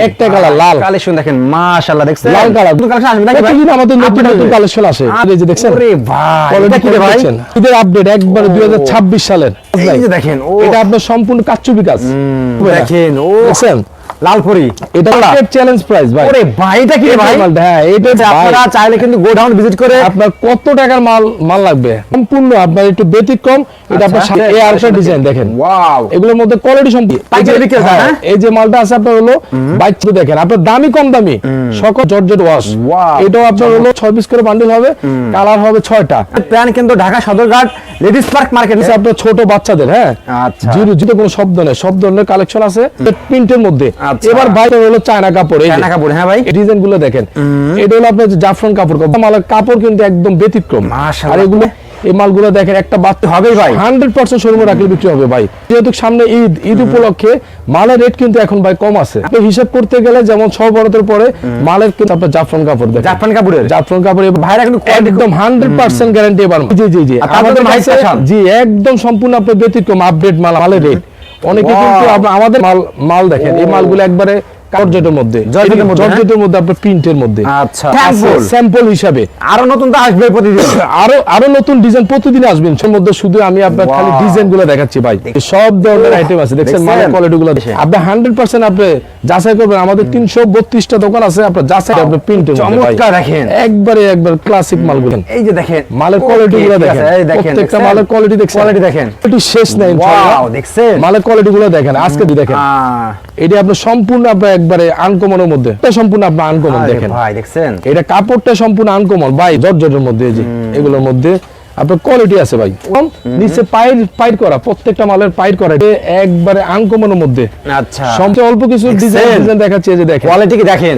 একটা কালার লাল কালেকশন দেখেন মাশাআল্লাহ দেখছেন লাল কালার নতুন কালেকশন আসবে নাকি ভাই আমাদের নতুন নতুন কালেকশন আসে এই যে দেখছেন ওরে ভাই এটা কি ভাই ঈদের আপডেট একবার 2026 সালের এই যে দেখেন ও এটা আপনার সম্পূর্ণ কাচ্চু বিকাশ দেখেন ও দেখছেন লালপুরি এটা মার্কেট চ্যালেঞ্জ প্রাইস ভাই ওরে ভাই এটা কি ভাই হ্যাঁ এটা আপনারা চাইলে কিন্তু গোডাউন ভিজিট করে আপনার কত টাকার মাল লাগবে সম্পূর্ণ আপনার একটু ব্যতিক্রম এটা আপনার এই আরেকটা ডিজাইন দেখেন ওয়াও এগুলোর মধ্যে কোয়ালিটি সম্পূর্ণ পাইকারি বিক্রি হয় হ্যাঁ এই যে মালটা আছে আপনার হলো 22 দেখেন আপনার দামি কম দামি সকল জর্জেট ওয়াশ এটাও আপনার হলো 6 পিস করে বান্ডেল হবে কালার হবে 6টা প্ল্যান কিন্তু Dhaka Sadarghat ladies park market আছে আপনার ছোট বাচ্চাদের হ্যাঁ আচ্ছা জিরো কোনো শব্দ নেই সব ধরনের কালেকশন আছে প্রিন্টের মধ্যে এবার ভাই হলো চায়না কাপড় এই চায়না কাপড় হ্যাঁ ভাই ডিজাইন গুলো দেখেন এটা হলো আপনার জাফরান কাপড় মালের কাপড় কিন্তু একদম ব্যতিক্রম আর এগুলো এই মালগুলো দেখেন একটা বাচ্চা হবেই ভাই 100% শোরুমে রাখলে বিক্রি হবে ভাই যেহেতু সামনে ঈদ উপলক্ষে মালের রেট কিন্তু এখন ভাই কম আছে আপনি হিসাব করতে গেলে যেমন 6 বড়দের পরে মালের কিন্তু আপনার জাফরান কাপড় দেখেন জাফরান কাপড় ভাইরা কিন্তু একদম 100% গ্যারান্টি এবার জি আমাদের ভাই জি একদম সম্পূর্ণ আপনার ব্যতিক্রম আপডেট মালের রেট অনেকে কিন্তু আমাদের মাল দেখেন এই মালগুলো একবারে জর্জেটের মধ্যে আপনার প্রিন্টের মধ্যে আচ্ছা স্যাম্পল হিসাবে আরো নতুন তো আসবে প্রতিদিন আরো নতুন ডিজাইন প্রতিদিন আসবেন এর মধ্যে শুধু আমি আপনার খালি ডিজাইন গুলো দেখাচ্ছি ভাই সব ধরনের আইটেম আছে দেখছেন মালের কোয়ালিটি গুলো আপনি 100% আপনি যাচাই করবেন আমাদের 332টা দোকান আছে আপনার যাচাই আপনি প্রিন্টের মধ্যে ভাই চমৎকার দেখেন একবার ক্লাসিক মালগুলো এই যে দেখেন মালের কোয়ালিটি গুলো দেখেন প্রত্যেকটা মালের কোয়ালিটি দেখেন একটু শেষ নাই ওয়াও দেখছেন মালের কোয়ালিটি গুলো দেখেন আজকে দেখেন এটা আপনার সম্পূর্ণ আপনার একবারে আনকমনের মধ্যে এটা সম্পূর্ণ আপনার আনকমন দেখেন ভাই দেখছেন এটা কাপড়টা সম্পূর্ণ আনকমন ভাই জর্জেটের মধ্যে এই যে এগুলোর মধ্যে আপনার কোয়ালিটি আছে ভাই নিচে পাইর করা প্রত্যেকটা মালের পাইর করা এটা একবারে আনকমনের মধ্যে আচ্ছা সবচেয়ে অল্প কিছু ডিজাইন দেখাচ্ছে এই যে দেখেন কোয়ালিটি কি দেখেন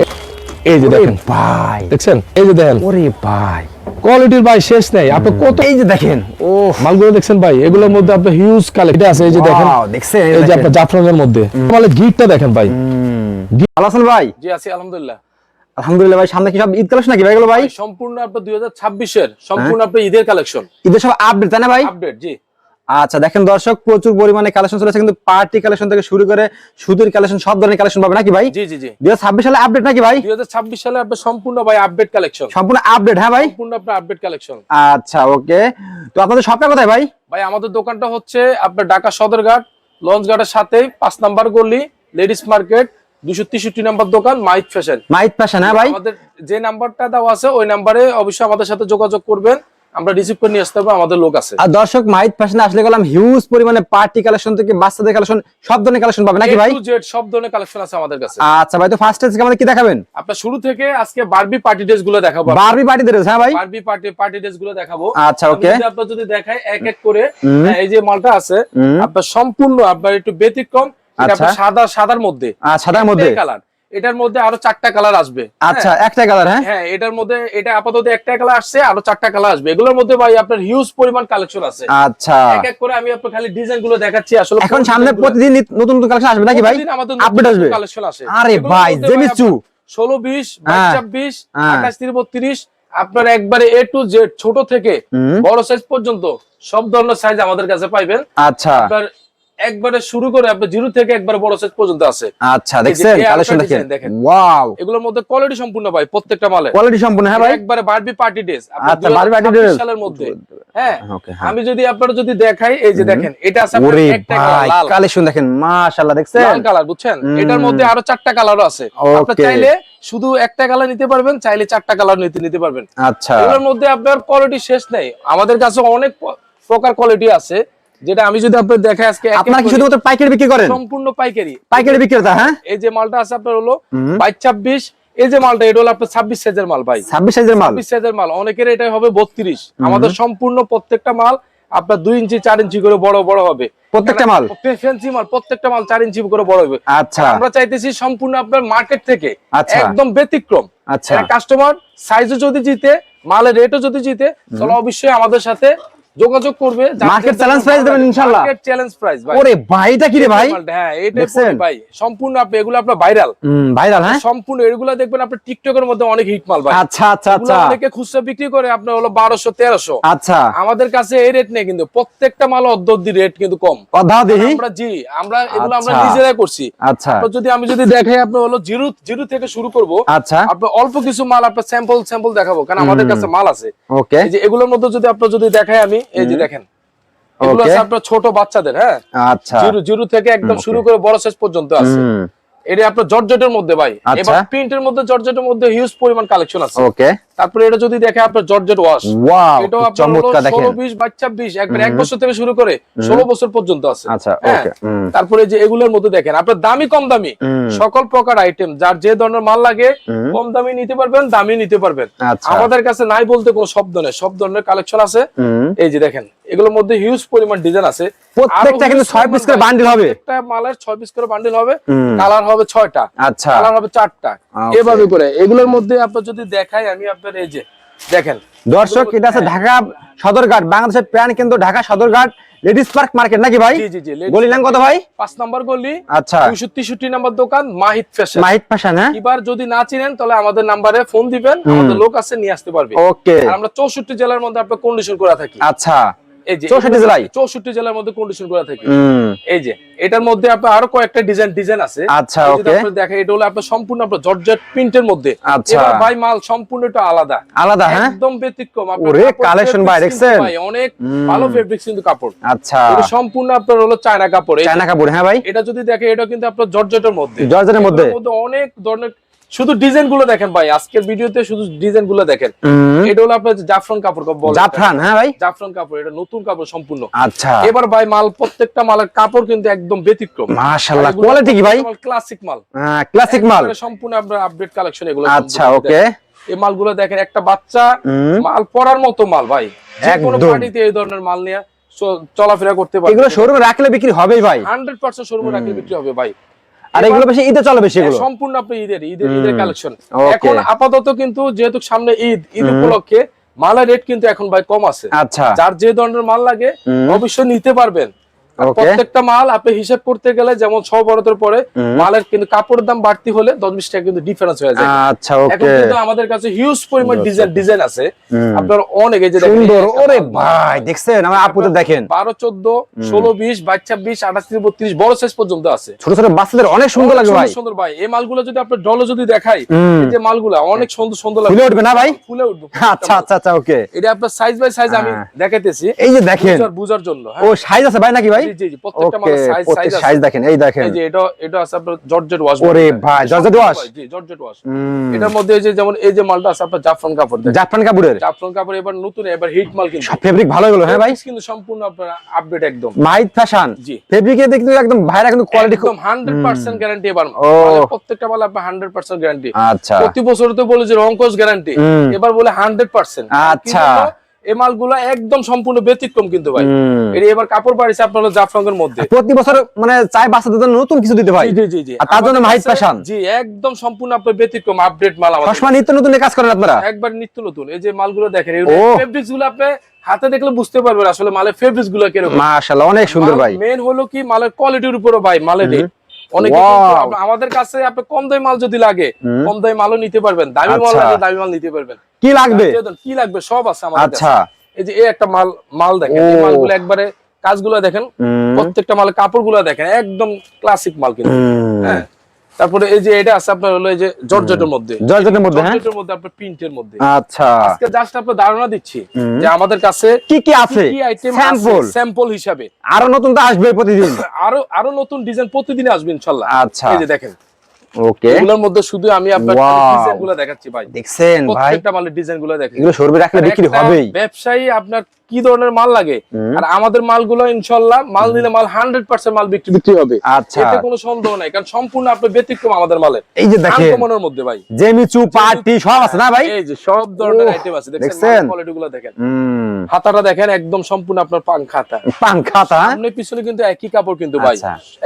এই যে দেখেন ভাই দেখছেন এই যে দেখেন ওরে ভাই কোয়ালিটির ভাই শেষ নাই আপনি কত এই যে দেখেন ও মালগুলো দেখছেন ভাই এগুলোর মধ্যে আপনার হিউজ কালেকশন আছে এই যে দেখেন দেখছেন এই যে আপনার জাফরানের মধ্যে মালের গিটটা দেখেন ভাই ভালো আছেন ভাই জি আছি আলহামদুলিল্লাহ আলহামদুলিল্লাহ ভাই সামনে কি সব ঈদ কালেকশন নাকি ভাই এগুলো ভাই সম্পূর্ণ আপনার 2026 এর সম্পূর্ণ আপনার ঈদের কালেকশন ঈদের সব আপডেট তাই না ভাই আপডেট জি আচ্ছা দেখেন দর্শক প্রচুর পরিমাণে কালেকশন চলেছে কিন্তু পার্টি কালেকশন থেকে শুরু করে সুতির কালেকশন সব ধরনের কালেকশন পাবে নাকি ভাই জি 2026 সালে আপডেট নাকি ভাই 2026 সালে আপনার সম্পূর্ণ ভাই আপডেট কালেকশন সম্পূর্ণ আপডেট হ্যাঁ ভাই সম্পূর্ণ আপনার আপডেট কালেকশন আচ্ছা ওকে তো আপনাদের শপটা কোথায় ভাই ভাই আমাদের দোকানটা হচ্ছে আপনার ঢাকা সদরঘাট লঞ্চঘাটের সাথে 5 নাম্বার গলি লেডিস মার্কেট 263 নাম্বার দোকান মাইট ফ্যাশন হ্যাঁ ভাই আমাদের যে নাম্বারটা দেওয়া আছে ওই নাম্বারে অবশ্যই আমাদের সাথে যোগাযোগ করবেন আমরা রিসিভ করে নিয়ে আসতে হবে আমাদের লোক আছে আর দর্শক মাইট ফ্যাশনে আসলে গেলাম হিউজ পরিমাণে পার্টি কালেকশন থেকে বাচ্চাদের কালেকশন সব ধরনের কালেকশন পাবে নাকি ভাই সব ধরনের কালেকশন আছে আমাদের কাছে আচ্ছা ভাই তো ফার্স্ট থেকে আমাদের কি দেখাবেন আপনার শুরু থেকে আজকে বারবি পার্টি ড্রেস গুলো দেখাবো বারবি পার্টি ড্রেস হ্যাঁ ভাই বারবি পার্টি ড্রেস গুলো দেখাবো আচ্ছা ওকে আপনারা যদি দেখাই এক এক করে এই যে মালটা আছে আপনার সম্পূর্ণ আপনার একটু ব্যতিক্রম এটা আপনার সাদার মধ্যে সাদার মধ্যে কালার এটার মধ্যে আরো 4টা কালার আসবে আচ্ছা একটা কালার হ্যাঁ এটার মধ্যে এটা আপাতত একটা কালার আসছে আরো 4টা কালার আসবে এগুলোর মধ্যে ভাই আপনার হিউজ পরিমাণ কালেকশন আছে আচ্ছা এক এক করে আমি আপনাকে খালি ডিজাইন গুলো দেখাচ্ছি আসলে এখন সামনে প্রতিদিন নতুন নতুন কালেকশন আসবে নাকি ভাই আপডেট আসবে কালেকশন আসে আরে ভাই জেমিচু 16 20 22 26 28 32 আপনার একবারে এ টু জেড ছোট থেকে বড় সাইজ পর্যন্ত সব ধরনের সাইজ আমাদের কাছে পাইবেন আচ্ছা আপনার একবারে শুরু করে আপনি জিরো থেকে একবার বড় সাইজ পর্যন্ত আছে আচ্ছা দেখছেন কালেকশন দেখেন ওয়াও এগুলোর মধ্যে কোয়ালিটি সম্পূর্ণ ভাই প্রত্যেকটা মালে কোয়ালিটি সম্পূর্ণ হ্যাঁ ভাই একবারে বারবি পার্টি ড্রেস আচ্ছা বারবি পার্টি ড্রেস সালের মধ্যে হ্যাঁ আমি যদি আপনারা যদি দেখাই এই যে দেখেন এটা আছে আপনার একটা লাল কালেকশন দেখেন মাশাআল্লাহ দেখছেন লাল কালার বুঝছেন এটার মধ্যে আরো 4টা কালারও আছে আপনি চাইলে শুধু একটা কালার নিতে পারবেন চাইলে 4টা কালার নিতে পারবেন আচ্ছা এর মধ্যে আপনার কোয়ালিটি শেষ নাই আমাদের কাছে অনেক প্রকার কোয়ালিটি আছে যেটা আমি যদি আপনাদের দেখাই আজকে আপনারা কি শুধুমাত্র পাইকারি বিক্রি করেন সম্পূর্ণ পাইকারি বিক্রেতা হ্যাঁ এই যে মালটা আছে আপনার হলো 22 26 এই যে মালটা এটা হলো আপনার 26 সাইজের মাল ভাই 26 সাইজের মাল অনেকের এটা হবে 32 আমাদের সম্পূর্ণ প্রত্যেকটা মাল আপনার 2 ইঞ্চি 4 ইঞ্চি করে বড় হবে প্রত্যেকটা মাল ফ্যান্সি মাল প্রত্যেকটা মাল 4 ইঞ্চি করে বড় হবে আচ্ছা আমরা চাইতেছি সম্পূর্ণ আপনার মার্কেট থেকে আচ্ছা একদম ব্যতিক্রম আচ্ছা কাস্টমার সাইজও যদি জিতে মালের রেটও যদি জিতে তাহলে অবশ্যই আমাদের সাথে যোগাযোগ করবে। মার্কেট চ্যালেঞ্জ প্রাইস দেবেন ইনশাআল্লাহ। মার্কেট চ্যালেঞ্জ প্রাইস ভাই। ওরে ভাই এটা কি রে ভাই? হ্যাঁ এটাই পড়ে ভাই। সম্পূর্ণ আপনি এগুলো আপনার ভাইরাল। ভাইরাল হ্যাঁ? সম্পূর্ণ এগুলো দেখবেন আপনি টিকটকের মধ্যে অনেক হিট মাল ভাই। আচ্ছা আচ্ছা এগুলো আচ্ছা। অনেকে খুচরা বিক্রি করে আপনার হলো 1200 1300। আচ্ছা। আমাদের কাছে এই রেট নেই, কিন্তু প্রত্যেকটা মাল অর্ধি রেট কিন্তু কম। অর্ধা দেখি। আমরা এগুলো আমরা আচ্ছা। নিজেরাই করছি। আচ্ছা। আমি যদি দেখাই আপনি হলো জিরো থেকে শুরু করব। আচ্ছা। আপনি অল্প কিছু মাল আপনার স্যাম্পল দেখাবো, কারণ আমাদের কাছে মাল আছে। ওকে। এই যে এগুলোর মধ্যে যদি দেখাই আমি, এই যে দেখেন এগুলো আছে আপনার ছোট বাচ্চাদের। হ্যাঁ আচ্ছা। জিরো থেকে একদম শুরু করে বড় সাইজ পর্যন্ত আছে। এটা আপনার জর্জেটের মধ্যে ভাই। এবার প্রিন্টের মধ্যে জর্জেটের মধ্যে হিউজ পরিমাণ কালেকশন আছে। ওকে। তারপরে এটা যদি দেখে আপনার জর্জেট ওয়াশ, ওয়াও এটাও আপনার চমৎকার দেখেন। 16 20 26 একবার 1 বছর থেকে শুরু করে 16 বছর পর্যন্ত আছে। আচ্ছা ওকে। তারপরে যে এগুলোর মধ্যে দেখেন আপনার দামি কম দামি সকল প্রকার আইটেম, যার যে ধরনের মাল লাগে কম দামি নিতে পারবেন, দামি নিতে পারবেন। আমাদের কাছে নাই বলতে কোনো শব্দ নেই, সব ধরনের কালেকশন আছে। এই যে দেখেন এগুলোর মধ্যে হিউজ পরিমাণ ডিজাইন আছে। প্রত্যেকটা কিন্তু 6 পিস করে বান্ডিল হবে। একটা মালের 6 পিস করে বান্ডিল হবে, কালার হবে 6টা। আচ্ছা। কালার হবে 4টা। এভাবে করে এগুলোর মধ্যে আপনার যদি দেখাই আমি আপনার, এই যে দেখেন দর্শক এটা আছে ঢাকা সদরঘাট, বাংলাদেশের প্রাণ কিন্তু Dhaka Sadarghat ladies park market নাকি ভাই? জি জি জি। গলি নাম কত ভাই? 5 নাম্বার গলি। আচ্ছা। 263 নাম্বার দোকান মাহিদ ফ্যাশন। মাহিদ ফ্যাশন হ্যাঁ। এবার যদি না চিনেন তাহলে আমাদের নম্বরে ফোন দিবেন, আমাদের লোক আছে নিয়ে আসতে পারবে। ওকে। আর আমরা 64 জেলার মধ্যে আপনার কন্ডিশন করা থাকি। আচ্ছা। এই যে 64 জেলায়? 64 জেলার মধ্যে কন্ডিশন করা থাকি। এই যে এটার মধ্যে আপনার আরো কয়েকটা ডিজাইন আছে। আচ্ছা ওকে। আপনি দেখেন এটা হলো আপনার সম্পূর্ণ আপনার জর্জেট প্রিন্টের মধ্যে। আচ্ছা। এবার ভাই মাল সম্পূর্ণ একটু আলাদা আলাদা হ্যাঁ? একদম ব্যতিক্রম। ওরে কালেকশন ভাই দেখছেন? ভাই অনেক ভালো ফেব্রিক্স কিন্তু কাপড়। আচ্ছা। এটা সম্পূর্ণ আপনার হলো চায়না কাপড়। চায়না কাপড় হ্যাঁ ভাই। এটা যদি দেখে এটা কিন্তু আপনার জর্জেটের মধ্যে। জর্জেটের মধ্যে অনেক ধরনের, শুধু ডিজাইন গুলো দেখেন ভাই, আজকের ভিডিওতে শুধু ডিজাইন গুলো দেখেন। এটা হলো আপনার জাফরান কাপড় বলে। জাফরান হ্যাঁ ভাই। জাফরান কাপড়, এটা নতুন কাপড় সম্পূর্ণ। আচ্ছা। এবার ভাই মাল প্রত্যেকটা মালের কাপড় কিন্তু একদম ব্যতিক্রম। মাশাআল্লাহ কোয়ালিটি কি ভাই? ক্লাসিক মাল। হ্যাঁ ক্লাসিক মাল। সম্পূর্ণ আপনার আপডেট কালেকশন এগুলো। আচ্ছা ওকে। এই মালগুলো দেখেন একটা বাচ্চা মাল পরার মতো মাল ভাই। যে কোনো পার্টিতে এই ধরনের মাল নিয়ে চলাফেরা করতে পারবে। এগুলো শোরুমে রাখলে বিক্রি হবেই ভাই। 100% শোরুমে রাখলে বিক্রি হবে ভাই। আর এগুলো বেশি ঈদে চলে বেশি এগুলো। সম্পূর্ণ আপনি ঈদের কালেকশন। এখন আপাতত কিন্তু যেহেতু সামনে ঈদ উপলক্ষে মালের রেট কিন্তু এখন ভাই কম আছে। আচ্ছা। যার যে ধরনের মাল লাগে অবশ্যই নিতে পারবেন। প্রত্যেকটা মাল আপনি হিসাব করতে গেলে যেমন 6 বরাতের পরে মালের কিন্তু কাপড়ের দাম বাড়তি হলে 10-20 টাকা কিন্তু ডিফারেন্স হয়ে যায়। আচ্ছা ওকে। এখন কিন্তু আমাদের কাছে হিউজ পরিমাণ ডিজাইন আছে। আপনার অনেক, এই যে দেখেন সুন্দর। ওরে ভাই দেখছেন আমার আপুদের দেখেন 12 14 16 20 22 26 28 32 বড় সাইজ পর্যন্ত আছে। ছোট ছোট বাচ্চাদের অনেক সুন্দর লাগে ভাই। সুন্দর ভাই। এই মালগুলো যদি আপনি ডলে যদি দেখাই, এই যে মালগুলো অনেক সুন্দর লাগে। ফুলে উঠবে না ভাই? ফুলে উঠবে। আচ্ছা আচ্ছা আচ্ছা ওকে। এটা আপনার সাইজ বাই সাইজ আমি দেখাইতেছি। এই যে দেখেন বুঝার জন্য। ও সাইজ আছে ভাই নাকি ভাই? জি জি প্রত্যেকটা মালের সাইজ আছে। সাইজ দেখেন এই দেখেন। এই যে এটা আছে আপনার জর্জেট ওয়াশ। ওরে ভাই জর্জেট ওয়াশ। জি জর্জেট ওয়াশ। এটার মধ্যে এই যে যেমন এই যে মালটা আছে আপনার জাফরান কাপড়। জাফরান কাপড়ের। জাফরান কাপড় এবার নতুন, এবার হিট মাল কিন্তু। সব ফেব্রিক ভালো হলো হ্যাঁ ভাই। কিন্তু সম্পূর্ণ আপনার আপডেট একদম। মাহিদ ফ্যাশন। জি। ফেব্রিকে দেখতে একদম ভাইরা কিন্তু কোয়ালিটি একদম 100% গ্যারান্টি। এবার প্রত্যেকটা মাল আপনার 100% গ্যারান্টি। আচ্ছা। প্রতি বছর তো বলে যে রংকশ গ্যারান্টি, এবার বলে 100%। আচ্ছা। এই মালগুলো একদম সম্পূর্ণ ব্যতিক্রম কিন্তু ভাই। এটা এবার কাপড় বাড়িছে আপনার জাফরানের মধ্যে। প্রতি বছর মানে চাই বাচ্চাদের জন্য নতুন কিছু দিতে ভাই। জি জি জি। আর তার জন্য মাহিদ ফ্যাশন। জি একদম সম্পূর্ণ আপনার ব্যতিক্রম আপডেট মাল আমাদের। সবসময় নিত্য নতুন কাজ করেন আপনারা? একবার নিত্য নতুন। এই যে মালগুলো দেখেন, এই ফেব্রিক্স গুলো আপনি হাতে দেখলে বুঝতে পারবেন আসলে মালের ফেব্রিক্স গুলো কিরকম। মাশাআল্লাহ অনেক সুন্দর ভাই। মেন হলো কি মালের কোয়ালিটির উপরে ভাই মালের রেট। অনেকে আমাদের কাছে আপনি কম দামি মাল যদি লাগে কম দামি মালও নিতে পারবেন, দামি মাল লাগে দামি মাল নিতে পারবেন। কি লাগবে কি লাগবে সব আছে আমাদের কাছে। আচ্ছা। এই যে এই একটা মাল দেখেন, এই মালগুলো একবারে কাজগুলো দেখেন, প্রত্যেকটা মালের কাপড়গুলো দেখেন একদম ক্লাসিক মাল কিন্তু। হ্যাঁ তারপরে এই যে এটা আছে আপনার হলো এই যে জর্জেটের মধ্যে। জর্জেটের মধ্যে হ্যাঁ? জর্জেটের মধ্যে আপনার প্রিন্টের মধ্যে। আচ্ছা। আজকে জাস্ট আপনাদের ধারণা দিচ্ছি যে আমাদের কাছে কি কি আছে কি আইটেম স্যাম্পল স্যাম্পল হিসাবে। আরো নতুন তো আসবে প্রতিদিন। আরো নতুন ডিজাইন প্রতিদিন আসবে ইনশাআল্লাহ। আচ্ছা। এই যে দেখেন ওকে। এগুলোর মধ্যে শুধু আমি আপনাদের ডিজাইনগুলো দেখাচ্ছি ভাই। দেখছেন ভাই প্রত্যেকটা মালের ডিজাইনগুলো দেখেন। এগুলো শোরুমে রাখলে বিক্রি হবেই। ব্যবসায়ী আপনার কি ধরনের মাল লাগে আর আমাদের মালগুলো ইনশাআল্লাহ মাল নিলে মাল 100% মাল বিক্রি হবে। আচ্ছা। এতে কোনো সন্দেহ নাই, কারণ সম্পূর্ণ আপনার ব্যতিক্রম আমাদের মালের। এই যে দেখেন আনকমনের মধ্যে ভাই জেমিচু পার্টি সব আছে না ভাই? এই যে সব ধরনের আইটেম আছে দেখেন, কোয়ালিটিগুলো দেখেন। হাতাটা দেখেন একদম সম্পূর্ণ আপনার পান খাতা। পান খাতা সামনে পিছনে কিন্তু একই কাপড় কিন্তু ভাই।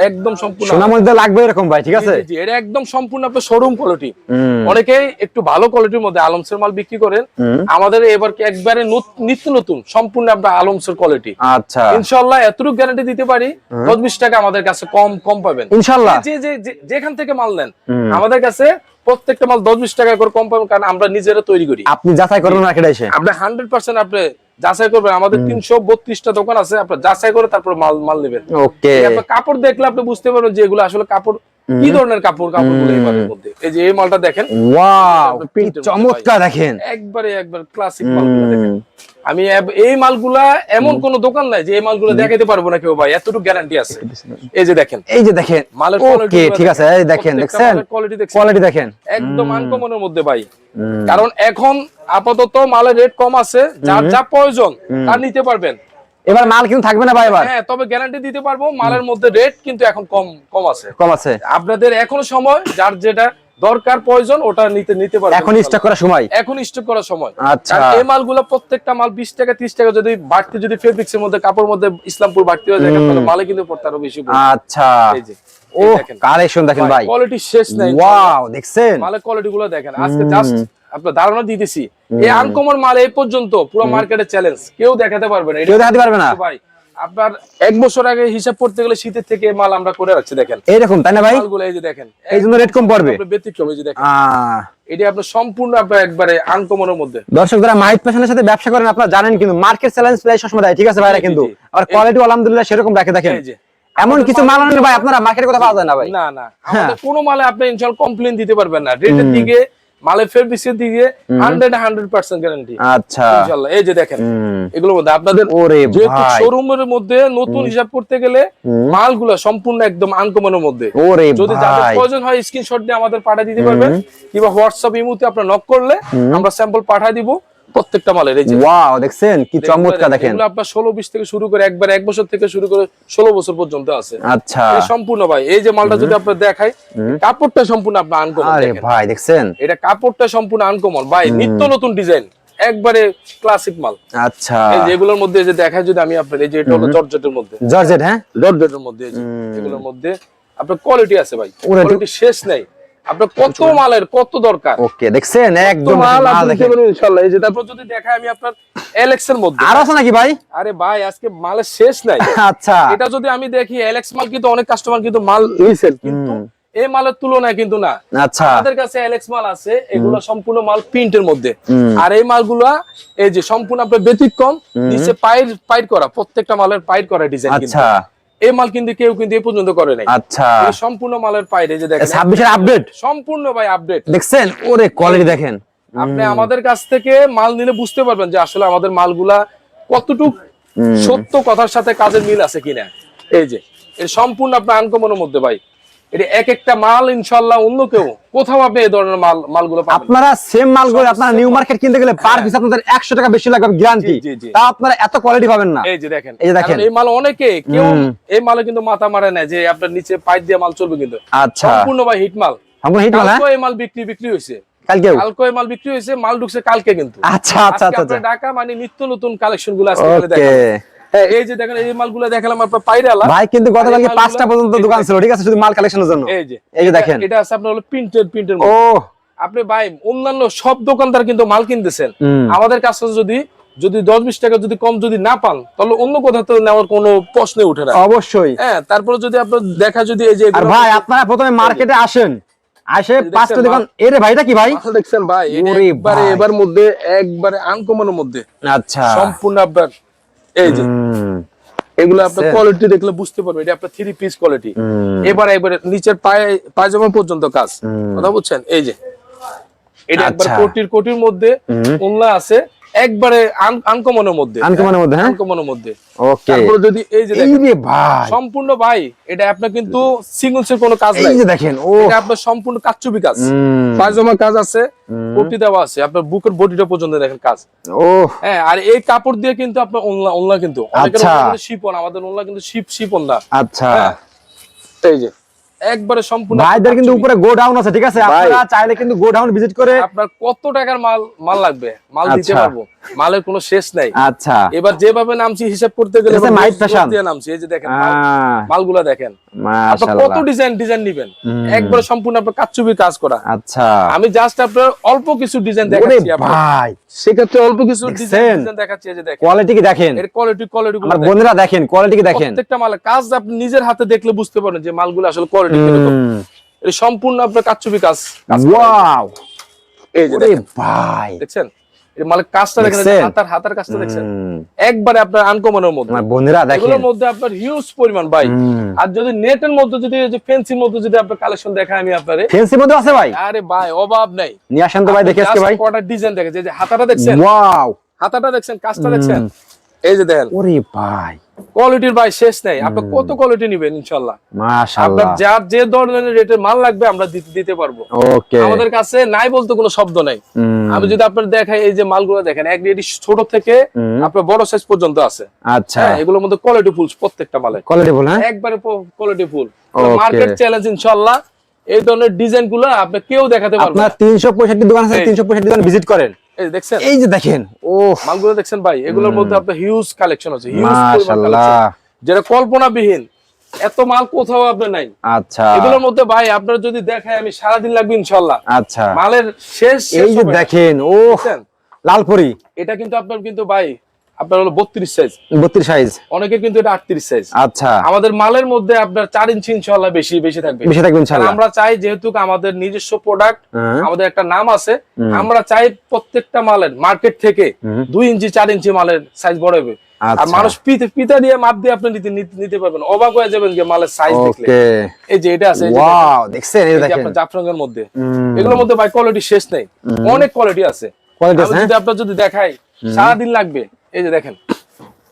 একদম সম্পূর্ণ সোনার মধ্যে লাগবে এরকম ভাই, ঠিক আছে? জি এটা একদম সম্পূর্ণ আপনার শোরুম কোয়ালিটি। অনেকেই একটু ভালো কোয়ালিটির মধ্যে আলমসের মাল বিক্রি করেন, আমাদের এবার একবারে নিত্য নতুন সম্পূর্ণ আপনার আলমসের কোয়ালিটি। আচ্ছা ইনশাআল্লাহ এতটুকু গ্যারান্টি দিতে পারি, 10-20 টাকা আমাদের কাছে কম পাবেন ইনশাআল্লাহ। যেখান থেকে মাল নেন আমাদের কাছে প্রত্যেকটা মাল 10-20 টাকা করে কম পাবেন, কারণ আমরা নিজেরা তৈরি করি। আপনি যাচাই করবেন মার্কেটে এসে, আপনি 100% আপনি যাচাই করবেন। আমাদের 332টা দোকান আছে, আপনি যাচাই করে তারপর মাল নেবেন। ওকে, আপনি কাপড় দেখলে আপনি বুঝতে পারবেন যে এগুলো আসলে কাপড় কি ধরনের কাপড়গুলো এই মালের মধ্যে। এই যে এই মালটা দেখেন, ওয়াও কি চমৎকার, দেখেন একবার ক্লাসিক মালগুলো দেখেন। আমি এই মালগুলা এমন কোন দোকান নাই যে এই মালগুলো দেখাইতে পারবো না কেউ ভাই, এতটুকু গ্যারান্টি আছে। এই যে দেখেন, মালের ওকে ঠিক আছে, এই দেখেন, দেখছেন কোয়ালিটি দেখেন, একদম আনকমনের মধ্যে ভাই। কারণ এখন আপাতত মালের রেট কম আছে, যার যা প্রয়োজন তার নিতে পারবেন। এবার মাল কিন্তু থাকবে না ভাই এবার? হ্যাঁ, তবে গ্যারান্টি দিতে পারবো, মালের মধ্যে রেট কিন্তু এখন কম আছে। আপনাদের এখনো সময়, যার যেটা দরকার প্রয়োজন ওটা নিতে পারবেন। এখন স্টক করার সময়, আচ্ছা। এই মালগুলো প্রত্যেকটা মাল 20 টাকা 30 টাকা যদি বাড়তি, যদি ফেব্রিক্স এর মধ্যে কাপড়ের মধ্যে ইসলামপুর বাড়তি হয়ে যায় তাহলে মালে কিন্তু পড়তে আরো বেশি পড়বে। আচ্ছা, এই যে ও কালেকশন দেখেন ভাই, কোয়ালিটি শেষ নাই। ওয়াও, দেখছেন মালের কোয়ালিটি গুলো দেখেন। আজকে জাস্ট আপনার ধারণা দিতেছি, এই আনকমন মাল এই পর্যন্ত পুরো মার্কেটে চ্যালেঞ্জ, কেউ দেখাতে পারবে না, কেউ দেখাতে পারবে না ভাই। আপনার 1 বছর আগে হিসাব করতে গেলে শীতের থেকে মাল আমরা করে রাখছি, দেখেন এইরকম, তাই না ভাই? মালগুলো এই যে দেখেন, এই জন্য রেট কম পড়বে, ব্যতিক্রম। এই যে দেখেন, এটা আপনার সম্পূর্ণ আপনার একবারে আনকমনের মধ্যে। দর্শক যারা মাহিত ফ্যাশনের সাথে ব্যবসা করেন আপনারা জানেন কিন্তু মার্কেট চ্যালেঞ্জ প্রায় সবসময় দেয়, ঠিক আছে ভাইরা, কিন্তু আর কোয়ালিটি আলহামদুলিল্লাহ সেরকম রাখে। দেখেন এমন কিছু মাল আনেন ভাই আপনারা মার্কেটে কথা পাওয়া যায় না ভাই। না আমাদের কোনো মালে আপনি ইনশাআল্লাহ কমপ্লেইন দিতে পারবেন না। রেটের দিকে, মালের ফেব্রিক্সের দিকে 100% গ্যারান্টি। আচ্ছা ইনশাআল্লাহ। এই যে দেখেন, এগুলোর মধ্যে আপনাদের যেহেতু শোরুমের মধ্যে নতুন হিসাব করতে গেলে মালগুলো সম্পূর্ণ একদম আনকমনের মধ্যে। যদি যাদের প্রয়োজন হয় স্ক্রিনশট দিয়ে আমাদের পাঠিয়ে দিতে পারবেন, কিংবা হোয়াটসঅ্যাপ ইমোতে আপনারা নক করলে আমরা স্যাম্পল পাঠিয়ে দিব প্রত্যেকটা মালের। এই যে ওয়াও, দেখছেন কি চমৎকার, দেখেন এগুলো আপনার 16-20 থেকে শুরু করে একবার 1 বছর থেকে শুরু করে 16 বছর পর্যন্ত আছে। আচ্ছা, এই সম্পূর্ণ ভাই। এই যে মালটা যদি আপনাদের দেখাই, কাপড়টা সম্পূর্ণ আপনার আনকমন। আরে ভাই দেখছেন, এটা কাপড়টা সম্পূর্ণ আনকমন ভাই, নিত্য নতুন ডিজাইন, একবারে ক্লাসিক মাল। আচ্ছা, এই যে এগুলোর মধ্যে যে দেখাই যদি আমি আপনাদের, এই যে এটা হলো জর্জেটের মধ্যে, জর্জেট, হ্যাঁ জর্জেটের মধ্যে। এই যে এগুলোর মধ্যে আপনার কোয়ালিটি আছে ভাই, কোয়ালিটি শেষ নাই। আপনার কত মালের কত দরকার। ওকে, দেখছেন একদম মাল আপনি দিতে পারবেন ইনশাআল্লাহ। এই যে তারপর যদি দেখাই আমি আপনার এলএক্স এর মধ্যে, আর আছে নাকি ভাই? আরে ভাই আজকে মালের শেষ নাই। আচ্ছা, এটা যদি আমি দেখি এলএক্স মাল, কিন্তু অনেক কাস্টমার কিন্তু মাল নিছেন, কিন্তু এই মালের তুলনায় কিন্তু না। আচ্ছা, আমাদের কাছে এলএক্স মাল আছে, এগুলো সম্পূর্ণ মাল প্রিন্টের মধ্যে। আর এই মালগুলা এই যে সম্পূর্ণ আপনার ব্যতিক্রম, নিচে পাইর করা, প্রত্যেকটা মালের পাইর করা ডিজাইন। আচ্ছা, এই মাল কিন্তু কেউ কিন্তু এই পর্যন্ত করে নাই। আচ্ছা, এই সম্পূর্ণ মালের পাইর। এই যে দেখেন 26 এর আপডেট, সম্পূর্ণ ভাই আপডেট, দেখছেন ওরে কোয়ালিটি দেখেন। আপনি আমাদের কাছ থেকে মাল নিলে বুঝতে পারবেন যে আসলে আমাদের মালগুলা কতটুক সত্য কথার সাথে কাজের মিল আছে কিনা। এই যে এর সম্পূর্ণ আপনার আনকমনের মধ্যে ভাই, এটা এক একটা মাল ইনশাআল্লাহ অন্য কেউ কোথাও আপনি এই ধরনের মালগুলো পাবেন। আপনারা সেম মালগুলো আপনারা নিউ মার্কেট কিনতে গেলে পার পিস আপনাদের 100 টাকা বেশি লাগবে গ্যারান্টি, তা আপনারা এত কোয়ালিটি পাবেন না। এই যে দেখেন, এই মাল অনেকে কেউ এই মালে কিন্তু মাথা মারে না যে আপনার নিচে পাইপ দিয়ে মাল চলবে, কিন্তু আচ্ছা সম্পূর্ণ ভাই হিট মাল। সম্পূর্ণ হিট মাল, হ্যাঁ এই মাল বিক্রি হইছে কালকে এই মাল বিক্রি হইছে, মাল ঢুকছে কালকে কিন্তু। আচ্ছা আচ্ছা আচ্ছা, ঢাকা মানে নিত্য নতুন কালেকশন গুলো আজকে দেখাবো। এই যে দেখেন, এই মালগুলো দেখালাম আপনার পাইরালা ভাই, কিন্তু গতকালকে 5টা পর্যন্ত দোকান ছিল, ঠিক আছে, শুধু মাল কালেকশনের জন্য। এই যে দেখেন, এটা আছে আপনার হলো প্রিন্টের ও আপনি ভাই অন্যান্য সব দোকানদার কিন্তু মাল কিনতেছেন, আমাদের কাছে যদি 10-20 টাকা যদি কম যদি না পান, তাহলে অন্য কোথাও তো নেওয়ার কোনো প্রশ্নই ওঠে না। অবশ্যই, হ্যাঁ। তারপরে যদি আপনার দেখা, যদি এই যে আর ভাই আপনারা প্রথমে মার্কেটে আসেন, আসে 5টা দোকান, এরে ভাইটা কি ভাই দেখছেন ভাই, একবারে এবার মধ্যে একবারে আনকমনের মধ্যে। আচ্ছা, সম্পূর্ণ আপনার এই যে এগুলো আপনার কোয়ালিটি দেখলে বুঝতে পারবেন, এটা আপনার 3 পিস কোয়ালিটি। এবারে নিচের পায়জামা পর্যন্ত কাজ, কথা বুঝছেন। এই যে এটা একবার কোটির মধ্যে ওন্না আছে, একবারে আনকমনের মধ্যে, আনকমনের মধ্যে। ওকে, তারপর যদি এই যে দেখেন ভাই, সম্পূর্ণ ভাই এটা আপনার কিন্তু সিঙ্গলসের কোনো কাজ নাই। এই যে দেখেন, এটা আপনার সম্পূর্ণ কাচচুপি কাজ, পায়জামা কাজ আছে, কোটি দেওয়া আছে, আপনার বুকের বডিটা পর্যন্ত দেখেন কাজ। ও হ্যাঁ, আর এই কাপড় দিয়ে কিন্তু আপনার ওন্না কিন্তু অনেকের শিপন, আমাদের ওন্না কিন্তু শিপন না। আচ্ছা, এই যে একবারে সম্পূর্ণ ভাইদের কিন্তু উপরে গোডাউন আছে, ঠিক আছে, আপনারা চাইলে কিন্তু গোডাউন ভিজিট করে আপনার কত টাকার মাল লাগবে মাল দিতে পারবো। মালের কোনো শেষ নাই। আচ্ছা, এবার যেভাবে নামছি হিসাব করতে গেলে এটা মাইট ফ্যাশন দিয়ে নামছি। এই যে দেখেন আহ, মালগুলা দেখেন, আপনার কত মাশাআল্লাহ। ডিজাইন নিবেন, একবার সম্পূর্ণ আপনার কাচচুপি কাজ করা। আচ্ছা, আমি জাস্ট আপনার অল্প কিছু ডিজাইন ওরে দেখাচ্ছি আপনার, ভাই, সেক্ষেত্রে অল্প কিছু দেখছেন? ডিজাইন দেখাচ্ছি। এই যে দেখেন কোয়ালিটি কি দেখেন, এর কোয়ালিটি গুলো আমার বন্ধুরা দেখেন, কোয়ালিটি কি দেখেন। প্রত্যেকটা মালের কাজ আপনি নিজের হাতে দেখলে বুঝতে পারবেন যে মালগুলো আসলে কোয়ালিটি কিরকম। এটা সম্পূর্ণ আপনার কাচচুপি কাজ করা। ওয়াও, এই যে ওরে দেখেন, ভাই, দেখছেন এই মালের কাজটা দেখেন, দেখছেন? হাতার কাজটা দেখছেন, একবারে আপনার আনকমনের মধ্যে। আমার বন্ধুরা দেখেন, এগুলোর মধ্যে আপনার হিউজ পরিমাণ ভাই। আর যদি নেটের মধ্যে যদি এই যে ফেন্সির মধ্যে যদি আপনার কালেকশন দেখায় আমি আপনারে, ফেন্সির মধ্যে আছে ভাই, আরে ভাই অভাব নাই। নিয়ে আসেন তো ভাই, দেখে আজকে ভাই। কটা ডিজাইন দেখেন, যে হাতাটা দেখছেন, ওয়াও, হাতাটা দেখছেন, কাজটা দেখছেন, এই যে দেখেন ওরে ভাই, কোয়ালিটির ভাই শেষ নাই। আপনি কত কোয়ালিটি নেবেন ইনশাআল্লাহ, আপনার মাশাআল্লাহ। যার যে ধরনের রেটের মাল লাগবে আমরা দিতে পারবো। ওকে, আমাদের কাছে নাই বলতে কোনো শব্দ নাই। আমি যদি আপনার দেখাই, এই যে মালগুলো দেখেন, এক রেডি ছোট থেকে আপনার বড় সাইজ পর্যন্ত আছে। আচ্ছা, হ্যাঁ, এগুলোর মধ্যে কোয়ালিটি ফুল প্রত্যেকটা মালে, কোয়ালিটি বল, হ্যাঁ, একবারে quality full. Okay. Market challenge ইনশাআল্লাহ। এই ধরনের ডিজাইন গুলো আপনি কেউ দেখাতে পারবেন না। আপনার 365 দোকান আছে, এই। 365 দোকান ভিজিট করেন। এই যে দেখছেন, এই যে দেখেন, ও মালগুলো দেখছেন ভাই, এগুলোর মধ্যে আপনার হিউজ কালেকশন আছে, হিউজ পরিমাণ মাশাআল্লাহ। কালেকশন, যেটা কল্পনাবিহীন। এত মাল কোথাও আপনার নাই আচ্ছা, এগুলোর মধ্যে ভাই। আপনার যদি দেখায় আমি সারাদিন লাগবে ইনশাআল্লাহ। আচ্ছা, মালের শেষ এই যে হবে না। দেখেন, ও দেখছেন? লালপুরি, এটা কিন্তু আপনার কিন্তু ভাই আপনার হলো 32 সাইজ, 32 সাইজ। অনেকের কিন্তু এটা 38 সাইজ। আচ্ছা, আমাদের মালের মধ্যে আপনার 4 ইঞ্চি ইনশাআল্লাহ বেশি থাকবে। বেশি থাকবে কারণ ইনশাআল্লাহ। আমরা চাই, যেহেতু আমাদের নিজস্ব প্রোডাক্ট, হ্যাঁ। আমাদের একটা নাম আছে, আমরা চাই প্রত্যেকটা মালের মার্কেট থেকে 2 ইঞ্চি 4 ইঞ্চি মালের সাইজ বড় হবে। আর আচ্ছা। মানুষ পিতা দিয়ে মাপ দিয়ে আপনি নিতে পারবেন, অবাক হয়ে যাবেন যে মালের সাইজ দেখলে। ওকে, এই যে এটা আছে, এই যে ওয়াও, দেখছেন, এই এই যে দেখেন, আপনার জাফরানের মধ্যে, এগুলোর মধ্যে ভাই কোয়ালিটি শেষ নেই, অনেক কোয়ালিটি আছে। কোয়ালিটি আমি আছে, যদি আপনার যদি দেখাই সারাদিন লাগবে। এই যে দেখেন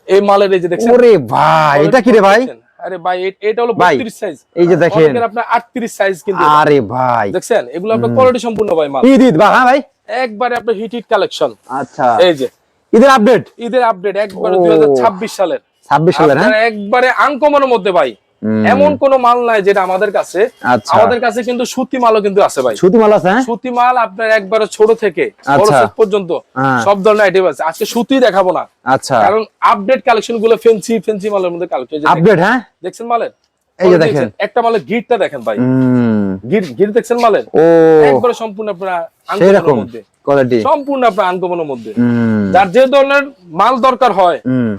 এই মালের, এই যে দেখছেন, ওরে ভাই, এটা কি রে ভাই? আরে ভাই এটা হলো ভাই, 32 সাইজ। এই যে দেখেন, অনেকের আপনার 38 সাইজ কিন্তু এটা। আরে ভাই, দেখছেন এগুলো আপনার কোয়ালিটি সম্পূর্ণ ভাই মাল, ঈদ বা, হ্যাঁ ভাই, একবারে আপনার হিট কালেকশন। আচ্ছা, এই যে ঈদের আপডেট, ঈদের আপডেট একবারে ও। 2026 সালের, 26 সালের, হ্যাঁ, আপনার একবারে আনকমনের মধ্যে ভাই। এমন কোন মাল নাই যেটা আমাদের কাছে। আচ্ছা। আমাদের কাছে কিন্তু সুতি মালও কিন্তু আছে ভাই। সুতি মাল আছে, হ্যাঁ, সুতি মাল আপনার একবারে ছোট থেকে বড় আচ্ছা। সাইজ পর্যন্ত হ্যাঁ। সব ধরনের আইটেম আছে। আজকে সুতি দেখাবো না, আচ্ছা, কারণ আপডেট কালেকশন গুলো ফেন্সি মালের মধ্যে কালেকশন। আপডেট, হ্যাঁ, দেখছেন মালের, এই যে দেখেন, একটা মালের গিটটা দেখেন ভাই, গিট দেখছেন মালের, ও একবারে সম্পূর্ণ আপনার সেই আনকমনের রকম মধ্যে, কোয়ালিটি, সম্পূর্ণ আপনার আনকমনের মধ্যে। যার যে ধরনের মাল দরকার হয়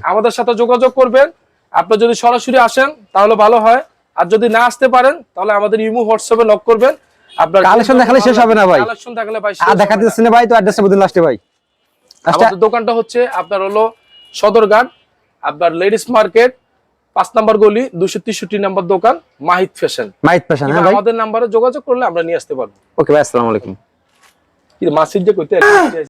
আমাদের সাথে যোগাযোগ করবেন। আপনি যদি সরাসরি আসেন তাহলে ভালো হয়, আর যদি না আসতে পারেন তাহলে আমাদের ইমো হোয়াটসঅ্যাপে নক করবেন। আপনার কালেকশন দেখালে শেষ হবে না ভাই, কালেকশন থাকলে ভাই আর দেখাতে দিচ্ছেন না ভাই, তো অ্যাড্রেসটা বলুন লাস্টে ভাই। আমাদের দোকানটা হচ্ছে আপনার হলো সদরঘাট, আপনার লেডিস মার্কেট 5 নম্বর গলি 263 নম্বর দোকান, মাহিদ ফ্যাশন। মাইট পেশা, হ্যাঁ ভাই, আমাদের নাম্বারে যোগাযোগ করলে আমরা নিয়ে আসতে পারবো। ওকে ভাই, আসসালামু আলাইকুম। কি মাসিদ যে কইতে